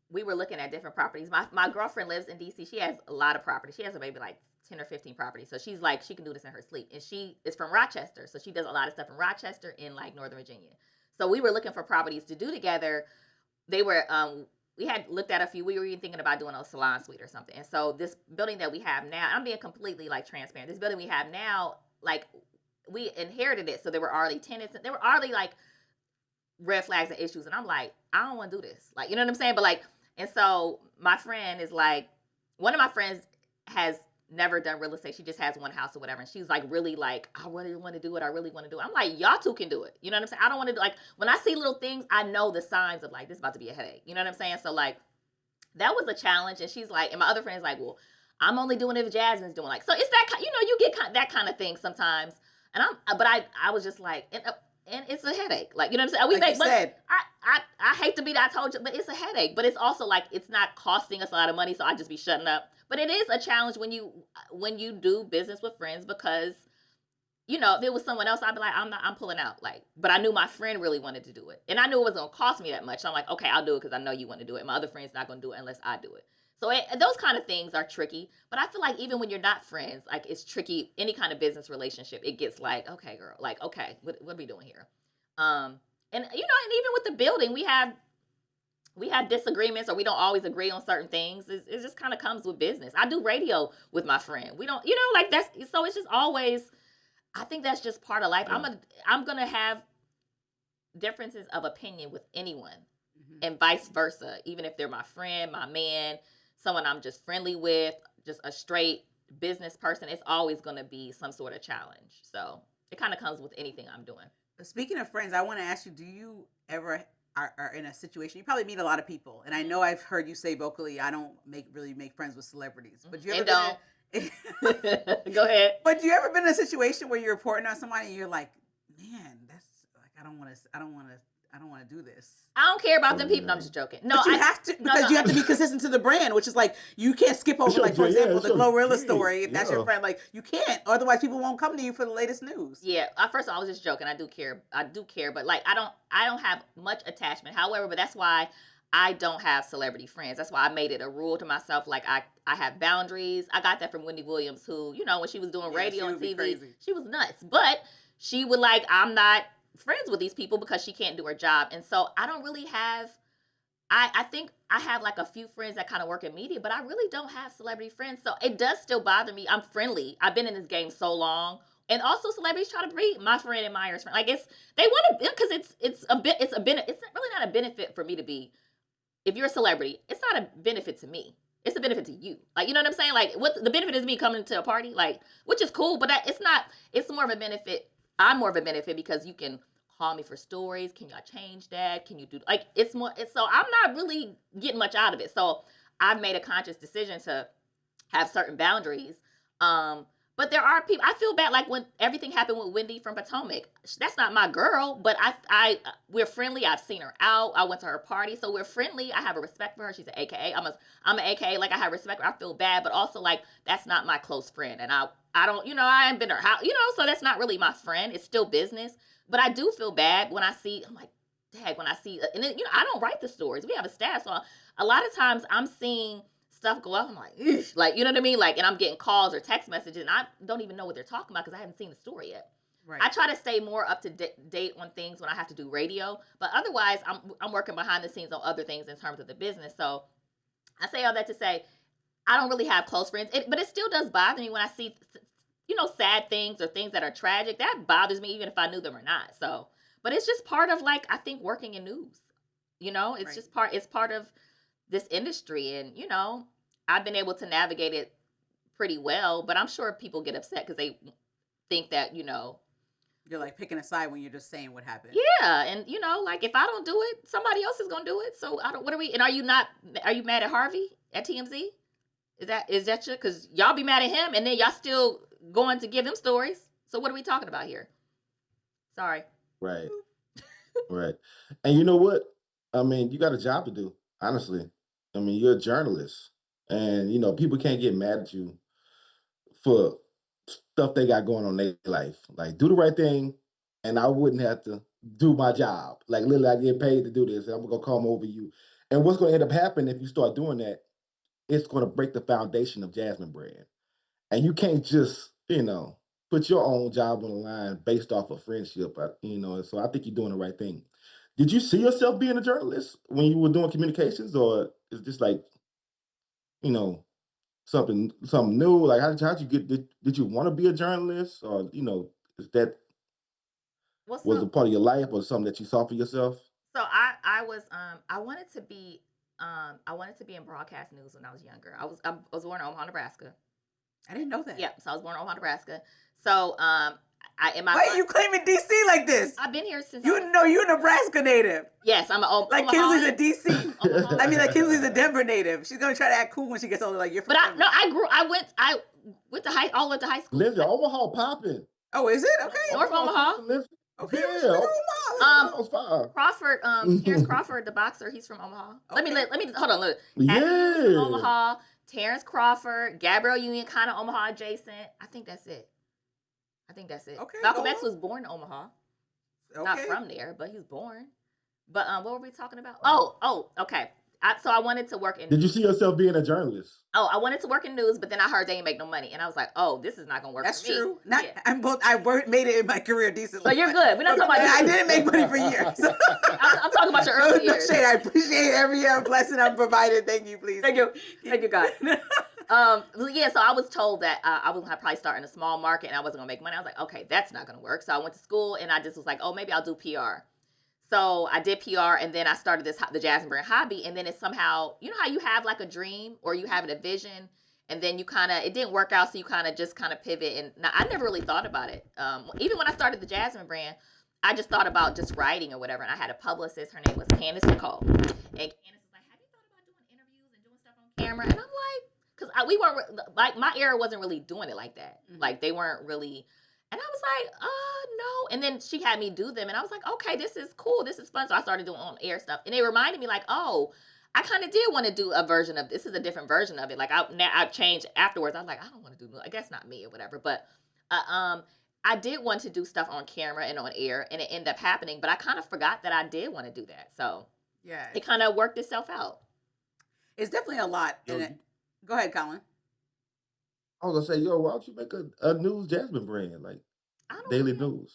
we were looking at different properties. My girlfriend lives in DC. She has a lot of property. She has maybe like 10 or 15 properties. So she's like, she can do this in her sleep. And she is from Rochester. So she does a lot of stuff in Rochester and like Northern Virginia. So we were looking for properties to do together. They were we had looked at a few. We were even thinking about doing a salon suite or something. And so this building that we have now, I'm being completely like transparent. This building we have now, like, we inherited it. So there were already tenants. There were already like red flags and issues. And I'm like, I don't want to do this. Like, you know what I'm saying? But like, and so my friend is like, one of my friends has never done real estate. She just has one house or whatever. And she's like, really like, I really want to do it. I really want to do it. I'm like, y'all two can do it. You know what I'm saying? I don't want to do, like, when I see little things, I know the signs of like, this is about to be a headache. You know what I'm saying? So like, that was a challenge. And she's like, and my other friend's like, well, I'm only doing it if Jasmine's doing, like, so it's that, you get that kind of thing sometimes. And I was just like, and it's a headache. Like, you know what I'm saying? We Like you but said. I hate to be that, I told you, but it's a headache. But it's also like, it's not costing us a lot of money, so I just be shutting up. But it is a challenge when you do business with friends, because if it was someone else, I'd be like, I'm pulling out. Like, but I knew my friend really wanted to do it, and I knew it wasn't gonna cost me that much. So I'm like, okay, I'll do it because I know you want to do it. My other friend's not gonna do it unless I do it. So those kind of things are tricky. But I feel like even when you're not friends, like, it's tricky. Any kind of business relationship, it gets like, okay, girl, like, okay, what are we doing here? And and even with the building, we have disagreements, or we don't always agree on certain things. It just kind of comes with business. I do radio with my friend. We don't, like, that's, so it's just always, I think that's just part of life. Yeah. I'm gonna have differences of opinion with anyone, Mhm. and vice versa. Even if they're my friend, my man, someone I'm just friendly with, just a straight business person, it's always gonna be some sort of challenge. So it kind of comes with anything I'm doing. Speaking of friends, I want to ask you: do you ever are in a situation? You probably meet a lot of people, and I know I've heard you say vocally, "I don't really make friends with celebrities." But you ever And been Go ahead. But you ever been in a situation where you're reporting on somebody and you're like, "Man, that's like I don't want to do this." I don't care about them people. No, I'm Yeah. just joking. No, But you have to, because you have to be consistent to the brand, which is like, you can't skip over, It's your like, for yeah, example, it's the your Glorilla gig. story. If that's your Yeah. friend, like, you can't. Otherwise, people won't come to you for the latest news. Yeah. First of all, I was just joking. I do care, but like, I don't have much attachment. However, but that's why I don't have celebrity friends. That's why I made it a rule to myself. Like, I have boundaries. I got that from Wendy Williams, who, when she was doing Yeah, radio she and would be TV, crazy. she was nuts. But she would, like, I'm not friends with these people because she can't do her job. And so I don't really have, I think I have like a few friends that kind of work in media, but I really don't have celebrity friends. So it does still bother me. I'm friendly. I've been in this game so long. And also, celebrities try to be my friend and Myers' friend. Like, they want to, because it's really not a benefit for me to be. If you're a celebrity, it's not a benefit to me. It's a benefit to you. Like, you know what I'm saying? Like, what the benefit is me coming to a party, like, which is cool, but it's not. It's more of a benefit. I'm more of a benefit because you can call me for stories. Can y'all change that? Can you do like it's more? So I'm not really getting much out of it. So I've made a conscious decision to have certain boundaries. But there are people. I feel bad, like when everything happened with Wendy from Potomac. That's not my girl, but we're friendly. I've seen her out. I went to her party, so we're friendly. I have a respect for her. She's an AKA. I'm an AKA. Like I have respect for her. I feel bad, but also like that's not my close friend, and I don't, I haven't been to her house, so that's not really my friend. It's still business, but I do feel bad when I see. I'm like, dang, when I see, and then, I don't write the stories. We have a staff, so a lot of times I'm seeing stuff go up. I'm like, eesh, like, you know what I mean? Like, and I'm getting calls or text messages, and I don't even know what they're talking about because I haven't seen the story yet. Right. I try to stay more up to date on things when I have to do radio, but otherwise, I'm working behind the scenes on other things in terms of the business. So I say all that to say, I don't really have close friends, but it still does bother me when I see, sad things or things that are tragic. That bothers me even if I knew them or not. So, but it's just part of, like, I think working in news. It's right. Just it's part of this industry, and I've been able to navigate it pretty well, but I'm sure people get upset because they think that you're like picking a side when you're just saying what happened. Yeah, and like if I don't do it, somebody else is gonna do it. So I don't. What are we? And are you mad at Harvey at TMZ? Is that you? Because y'all be mad at him, and then y'all still going to give him stories. So what are we talking about here? Sorry. Right. Right. And you know what? I mean, you got a job to do, honestly. I mean, you're a journalist. And, people can't get mad at you for stuff they got going on in their life. Like, do the right thing, and I wouldn't have to do my job. Like, literally, I get paid to do this, and I'm going to come over you. And what's going to end up happening if you start doing that, it's going to break the foundation of Jasmine Brand. And you can't just, put your own job on the line based off of friendship, so I think you're doing the right thing. Did you see yourself being a journalist when you were doing communications, or is this like, something new? Like, how'd you get, did you want to be a journalist, or, is that, was a part of your life or something that you saw for yourself? So I was, I wanted to be in broadcast news when I was younger. I was born in Omaha, Nebraska. I didn't know that. Yeah, so I was born in Omaha, Nebraska. So why are you claiming DC like this? I've been here since. You're a Nebraska native. Yes, I'm like Kynsley's a DC. I mean, like Kynsley's a Denver native. She's gonna try to act cool when she gets older. Like you're. But I went to high school. Lindsey, Omaha popping. Oh, is it okay? North Omaha. Okay, yeah. Omaha. Crawford, Terrence Crawford, the boxer, he's from Omaha. Okay. Let me hold on. Look, yeah. From Omaha. Terrence Crawford, Gabrielle Union, kind of Omaha adjacent. I think that's it. Okay. Malcolm X was born in Omaha. Okay. Not from there, but he was born. But what were we talking about? Oh, okay. So I wanted to work in. Did you see yourself being a journalist? Oh, I wanted to work in news, but then I heard they didn't make no money, and I was like, "Oh, this is not gonna work." That's for me. True. I made it in my career decently. But you're good. We're not talking about. I didn't make money for years. I'm talking about your early years. No shade. I appreciate every blessing I'm provided. Thank you, please. Thank you, God. Yeah, so I was told that I was gonna probably start in a small market and I wasn't gonna make money. I was like, okay, that's not gonna work. So I went to school and I just was like, oh, maybe I'll do PR. So I did PR, and then I started the Jasmine Brand hobby, and then it somehow, how you have like a dream or you have a vision, and then it didn't work out, so you just pivot. And now I never really thought about it. Even when I started the Jasmine Brand, I just thought about just writing or whatever, and I had a publicist. Her name was Candace Nicole, and Candace was like, have you thought about doing interviews and doing stuff on camera? And I'm like, because we weren't, like, my era wasn't really doing it like that. Mm-hmm. Like, they weren't really. And I was like, no. And then she had me do them. And I was like, okay, this is cool. This is fun. So I started doing on-air stuff. And it reminded me, like, oh, I kind of did want to do a version of this. This is a different version of it. Like, I've changed afterwards. I was like, I don't want to do, I guess not me or whatever. But I did want to do stuff on camera and on air. And it ended up happening. But I kind of forgot that I did want to do that. So yeah, it kind of worked itself out. It's definitely a lot. Go ahead, Kolyn. I was gonna say, why don't you make a news Jasmine Brand, like daily news?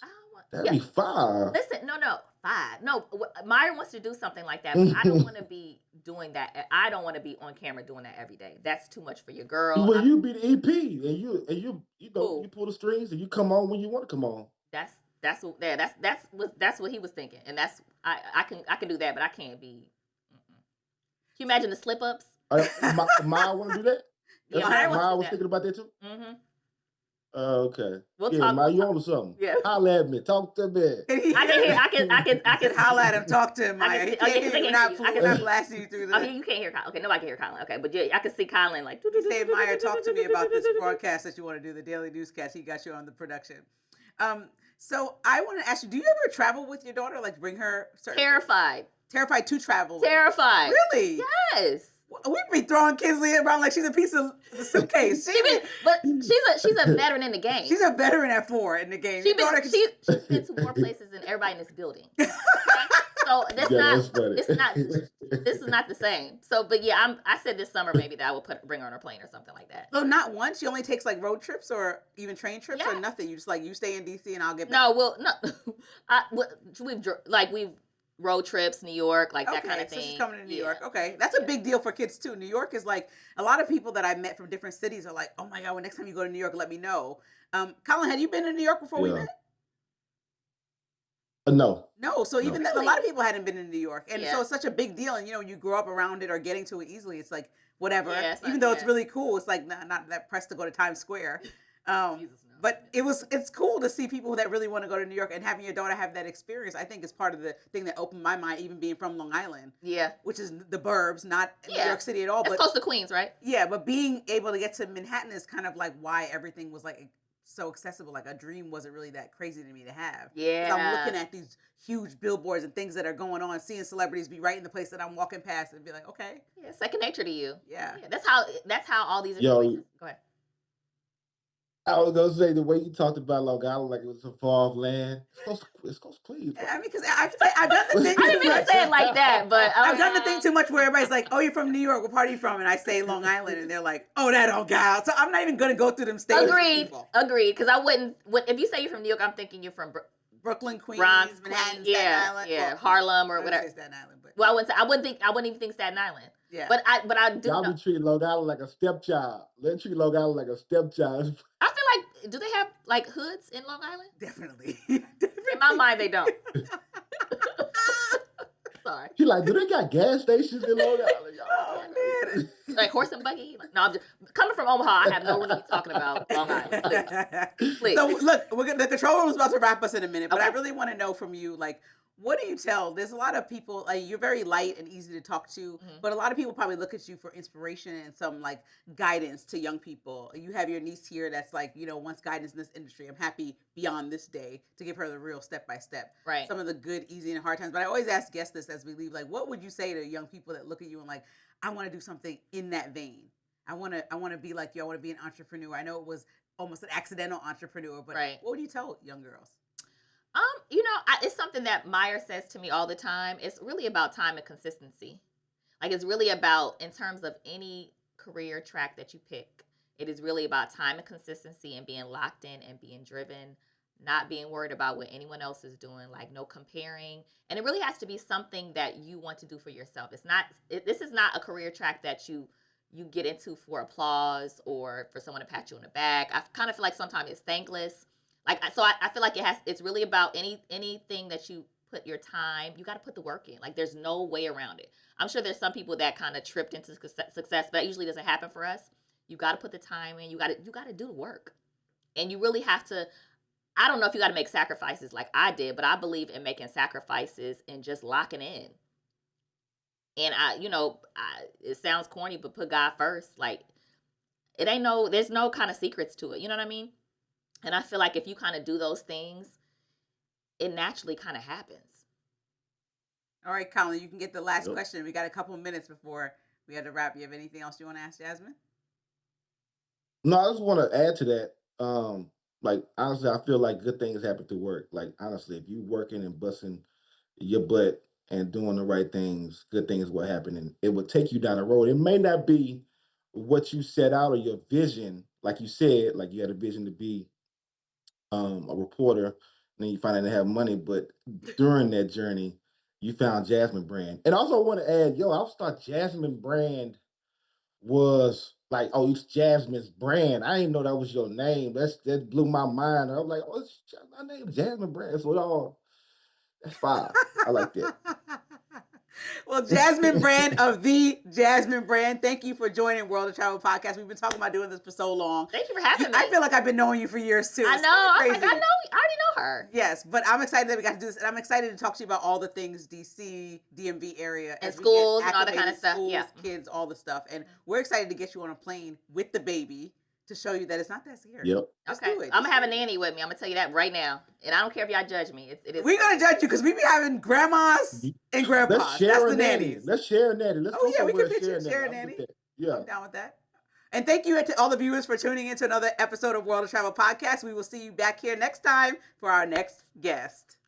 That'd be fire. Listen, no, fire. No, Myron wants to do something like that, but I don't want to be doing that. I don't want to be on camera doing that every day. That's too much for your girl. Well, you be the EP, and you pull the strings, and you come on when you want to come on. That's what he was thinking, and that's I can do that, but I can't be. Can you imagine the slip ups? Maya want to do that? Yeah, Maya was thinking about that too. Mm-hmm. Okay. We'll Yeah, talk. Ma, We'll you talk. on to something. Yeah. Holla at me. Talk to me. Can he I can hear. I Said can holla at see. him, talk to him, I Maya. can He see. Oh can't yeah, hear because I you. can't hear you. I We're can not see. blasting you through Oh the. yeah, you can't hear Colin. Okay, nobody can hear Colin. Okay, but yeah, I can see Colin like. He's saying, Maya, talk to me about this broadcast that you want to do, the daily newscast. He got you on the production. So I want to ask you, do you ever travel with your daughter? Like bring her Terrified. Terrified to travel? Terrified. Really? Yes. We be throwing Kynsley around like she's a piece of the suitcase. But she's a veteran in the game. She's a veteran at 4 in the game. She's been to more places than everybody in this building. Okay? So this is not the same. So, but yeah, I said this summer maybe that I would bring her on a plane or something like that. So not once. She only takes like road trips or even train trips or nothing. You just like you stay in DC and I'll get back. No, well, no. we've road trips, New York, like that kind of thing. So she's coming to New York. Okay, that's a big deal for kids too. New York is like a lot of people that I met from different cities are like, oh my god, well next time you go to New York, let me know. Colin, had you been to New York before we met? No. No, so even Really? a lot of people hadn't been in New York, and so it's such a big deal. And you grow up around it or getting to it easily. It's like whatever. Yeah, even though it's really cool, it's like not that pressed to go to Times Square. Jesus, no. But it's cool to see people that really want to go to New York, and having your daughter have that experience, I think is part of the thing that opened my mind, even being from Long Island. Yeah. Which is the burbs, not New York City at all. It's but close to Queens, right? Yeah, but being able to get to Manhattan is kind of like why everything was like so accessible. Like a dream wasn't really that crazy to me to have. Yeah. 'Cause I'm looking at these huge billboards and things that are going on, seeing celebrities be right in the place that I'm walking past and be like, okay. Yeah, second nature to you. Yeah. That's how all these Yo, go ahead. I was gonna say the way you talked about Long Island like it was a far off land. It's close to Cleveland. I mean, because I've done the thing. I didn't mean to say it like that, but I've done the thing too much where everybody's like, "Oh, you're from New York. What part are you from?" And I say Long Island, and they're like, "Oh, that old gal." So I'm not even gonna go through them states. Agreed. Because I wouldn't. If you say you're from New York, I'm thinking you're from Brooklyn, Queens, Bronx, Manhattan, Queens, Staten Island, yeah, Harlem or whatever. Staten Island, but well, I wouldn't even think Staten Island. Yeah. But I do. Y'all be treating Long Island like a stepchild. Let's treat Long Island like a stepchild. I feel like, do they have like hoods in Long Island? Definitely. In my mind, they don't. Sorry. She like, do they got gas stations in Long Island? Oh man. Like horse and buggy? Like, no, I'm just coming from Omaha. I have no reason to be talking about Long Island. Please. So look, the control room is about to wrap us in a minute, but Okay. I really want to know from you, like, what do you tell? There's a lot of people, like, you're very light and easy to talk to, but a lot of people probably look at you for inspiration and some like guidance to young people. You have your niece here that's like, wants guidance in this industry. I'm happy beyond this day to give her the real step by step. Right. Some of the good, easy, and hard times. But I always ask guests this as we leave, like, what would you say to young people that look at you and like, I want to do something in that vein. I want to be like you. I want to be an entrepreneur. I know it was almost an accidental entrepreneur, but what would you tell young girls? It's something that Meyer says to me all the time. It's really about time and consistency. Like it's really about, in terms of any career track that you pick, it is really about time and consistency and being locked in and being driven, not being worried about what anyone else is doing, like no comparing. And it really has to be something that you want to do for yourself. This is not a career track that you get into for applause or for someone to pat you on the back. I kind of feel like sometimes it's thankless. So I feel like it's really about anything that you put your time, you got to put the work in. Like there's no way around it. I'm sure there's some people that kind of tripped into success, but that usually doesn't happen for us. You got to put the time in. You got to do the work. And you really have to, I don't know if you got to make sacrifices like I did, but I believe in making sacrifices and just locking in. And it sounds corny, but put God first. Like there's no kind of secrets to it. You know what I mean? And I feel like if you kind of do those things, it naturally kind of happens. All right, Colin, you can get the last question. We got a couple of minutes before we had to wrap. You have anything else you want to ask Jasmine? No, I just want to add to that. Like honestly, I feel like good things happen through work. Like honestly, if you working and busting your butt and doing the right things, good things will happen, and it will take you down the road. It may not be what you set out or your vision, like you said, like you had a vision to be a reporter, and then you find out they have money. But during that journey, you found Jasmine Brand. And also I want to add, I thought Jasmine Brand was like, oh, it's Jasmine's Brand. I didn't know that was your name. That blew my mind. I was like, oh, my name is Jasmine Brand. So that's fire. I like that. Well, Jasmine Brand of the Jasmine Brand, thank you for joining World of Travel Podcast. We've been talking about doing this for so long. Thank you for having me. I feel like I've been knowing you for years too. I It's know. kinda I was like, crazy. I already know her. Yes, but I'm excited that we got to do this, and I'm excited to talk to you about all the things DC, DMV area, And as we get schools and all that kind of acclimated, stuff. schools, Yeah. kids, all the stuff, and we're excited to get you on a plane with the baby to show you that it's not that scary. Yep. Just Okay. do it. I'm Just gonna have a do it. nanny with me. I'm gonna tell you that right now. And I don't care if y'all judge me. It is. We're gonna judge you because we be having grandmas and grandpas. Let's share That's a the nanny. nannies. Let's share a nanny. Let's Oh, go yeah, we somewhere can and pitch share it, a share a nanny. I'm with nanny. that. Yeah. I'm down with that. And thank you to all the viewers for tuning in to another episode of World of Travel Podcast. We will see you back here next time for our next guest.